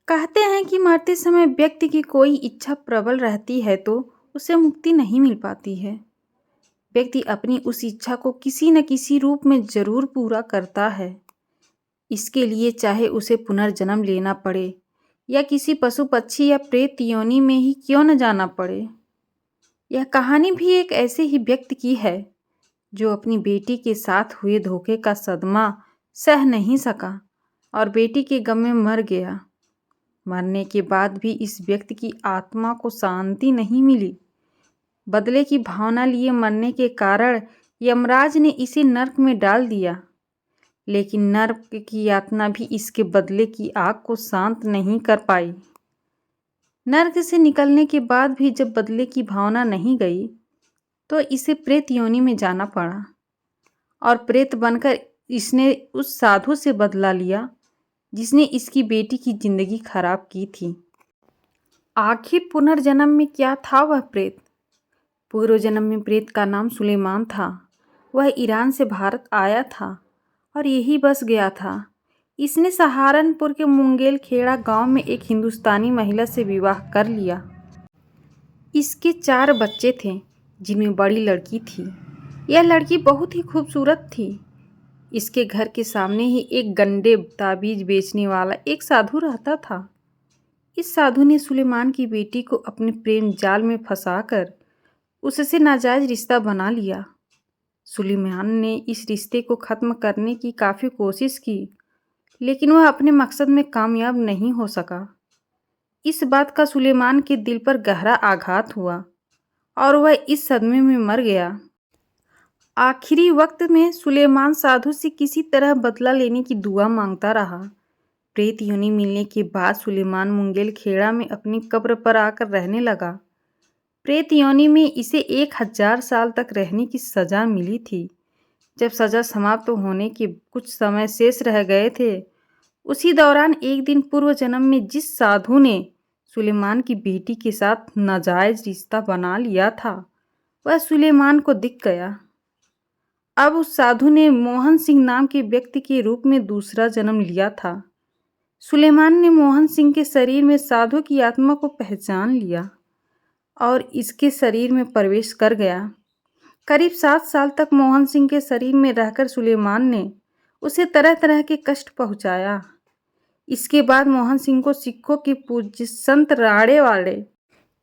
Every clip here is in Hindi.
कहते हैं कि मरते समय व्यक्ति की कोई इच्छा प्रबल रहती है तो उसे मुक्ति नहीं मिल पाती है। व्यक्ति अपनी उस इच्छा को किसी न किसी रूप में जरूर पूरा करता है। इसके लिए चाहे उसे पुनर्जन्म लेना पड़े या किसी पशु पक्षी या प्रेत योनि में ही क्यों न जाना पड़े। यह कहानी भी एक ऐसे ही व्यक्ति की है जो अपनी बेटी के साथ हुए धोखे का सदमा सह नहीं सका और बेटी के गम में मर गया। मरने के बाद भी इस व्यक्ति की आत्मा को शांति नहीं मिली। बदले की भावना लिए मरने के कारण यमराज ने इसे नर्क में डाल दिया, लेकिन नर्क की यातना भी इसके बदले की आग को शांत नहीं कर पाई। नर्क से निकलने के बाद भी जब बदले की भावना नहीं गई तो इसे प्रेत योनि में जाना पड़ा और प्रेत बनकर इसने उस साधु से बदला लिया जिसने इसकी बेटी की जिंदगी खराब की थी। आखिर पुनर्जन्म में क्या था वह प्रेत? पूर्व जन्म में प्रेत का नाम सुलेमान था। वह ईरान से भारत आया था और यही बस गया था। इसने सहारनपुर के मुंगेल खेड़ा गांव में एक हिंदुस्तानी महिला से विवाह कर लिया। इसके 4 बच्चे थे जिनमें बड़ी लड़की थी। यह लड़की बहुत ही खूबसूरत थी। इसके घर के सामने ही एक गंडे ताबीज बेचने वाला एक साधु रहता था। इस साधु ने सुलेमान की बेटी को अपने प्रेम जाल में फंसाकर उससे नाजायज रिश्ता बना लिया। सुलेमान ने इस रिश्ते को ख़त्म करने की काफ़ी कोशिश की, लेकिन वह अपने मकसद में कामयाब नहीं हो सका। इस बात का सुलेमान के दिल पर गहरा आघात हुआ और वह इस सदमे में मर गया। आखिरी वक्त में सुलेमान साधु से किसी तरह बदला लेने की दुआ मांगता रहा। प्रेत योनि मिलने के बाद सुलेमान मुंगेल खेड़ा में अपनी कब्र पर आकर रहने लगा। प्रेत योनि में इसे 1000 साल तक रहने की सज़ा मिली थी। जब सज़ा समाप्त होने के कुछ समय शेष रह गए थे, उसी दौरान एक दिन पूर्व जन्म में जिस साधु ने सुलेमान की बेटी के साथ नाजायज रिश्ता बना लिया था, वह सुलेमान को दिख गया। अब उस साधु ने मोहन सिंह नाम के व्यक्ति के रूप में दूसरा जन्म लिया था। सुलेमान ने मोहन सिंह के शरीर में साधु की आत्मा को पहचान लिया और इसके शरीर में प्रवेश कर गया। करीब 7 साल तक मोहन सिंह के शरीर में रहकर सुलेमान ने उसे तरह तरह के कष्ट पहुंचाया। इसके बाद मोहन सिंह को सिखों के पूज्य संत राड़े वाले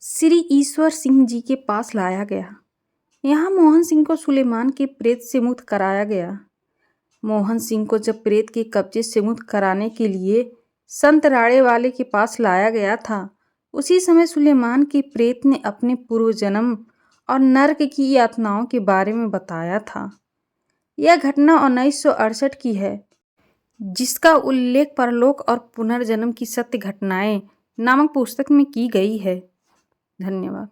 श्री ईश्वर सिंह जी के पास लाया गया। यहाँ मोहन सिंह को सुलेमान के प्रेत से मुक्त कराया गया। मोहन सिंह को जब प्रेत के कब्जे से मुक्त कराने के लिए संत राड़े वाले के पास लाया गया था, उसी समय सुलेमान के प्रेत ने अपने पूर्व जन्म और नर्क की यातनाओं के बारे में बताया था। यह घटना 1968 की है, जिसका उल्लेख परलोक और पुनर्जन्म की सत्य घटनाएं नामक पुस्तक में की गई है। धन्यवाद।